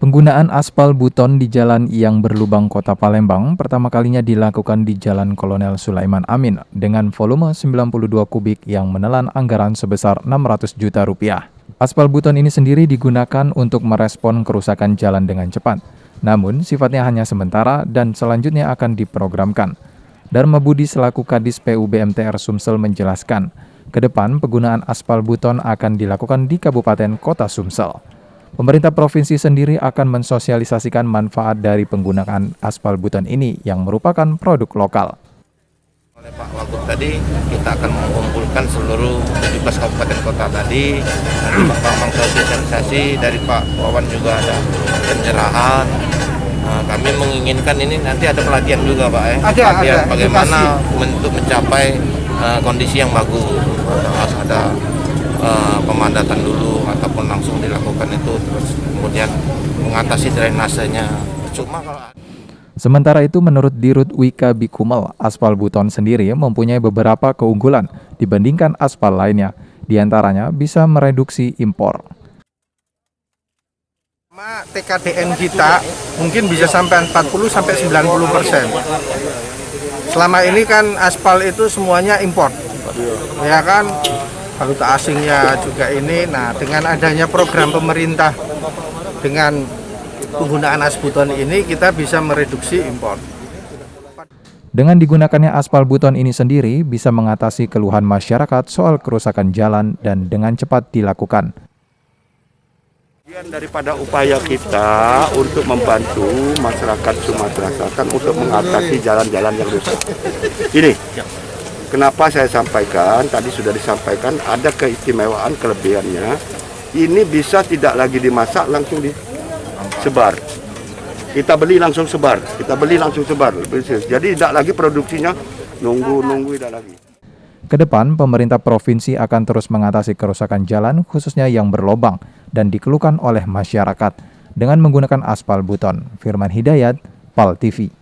Penggunaan aspal buton di jalan yang berlubang Kota Palembang pertama kalinya dilakukan di Jalan Kolonel Sulaiman Amin dengan volume 92 kubik yang menelan anggaran sebesar 600 juta rupiah. Aspal buton ini sendiri digunakan untuk merespon kerusakan jalan dengan cepat, namun sifatnya hanya sementara dan selanjutnya akan diprogramkan. Dharma Budi selaku Kadis PU BMTR Sumsel menjelaskan, ke depan penggunaan aspal buton akan dilakukan di Kabupaten Kota Sumsel. Pemerintah provinsi sendiri akan mensosialisasikan manfaat dari penggunaan aspal buton ini yang merupakan produk lokal. Oleh Pak Wagub tadi, kita akan mengumpulkan seluruh 17 kabupaten kota tadi. Nanti Pak sosialisasi dari Pak Wawan juga ada pencerahan. Kami menginginkan ini nanti ada pelatihan juga Pak pelatihan bagaimana untuk mencapai kondisi yang bagus. Harus ada pemadatan dulu ataupun langsung dilakukan itu, terus kemudian mengatasi drainasenya. Sementara itu menurut Dirut Wika Bikumel, aspal buton sendiri mempunyai beberapa keunggulan dibandingkan aspal lainnya. Di antaranya bisa mereduksi impor. TKDN kita mungkin bisa sampai 40-90%. Selama ini kan aspal itu semuanya impor, ya kan? Valuta asingnya juga ini. Nah, dengan adanya program pemerintah dengan penggunaan aspal buton ini, kita bisa mereduksi impor. Dengan digunakannya aspal buton ini sendiri bisa mengatasi keluhan masyarakat soal kerusakan jalan dan dengan cepat dilakukan. Daripada upaya kita untuk membantu masyarakat Sumatera Selatan untuk mengatasi jalan-jalan yang rusak. Ini kenapa saya sampaikan, tadi sudah disampaikan, ada keistimewaan kelebihannya. Ini bisa tidak lagi dimasak, langsung disebar. Kita beli langsung sebar. Jadi tidak lagi produksinya nunggu tidak lagi. Kedepan, pemerintah provinsi akan terus mengatasi kerusakan jalan khususnya yang berlobang dan dikeluhkan oleh masyarakat dengan menggunakan aspal buton. Firman Hidayat, PAL TV.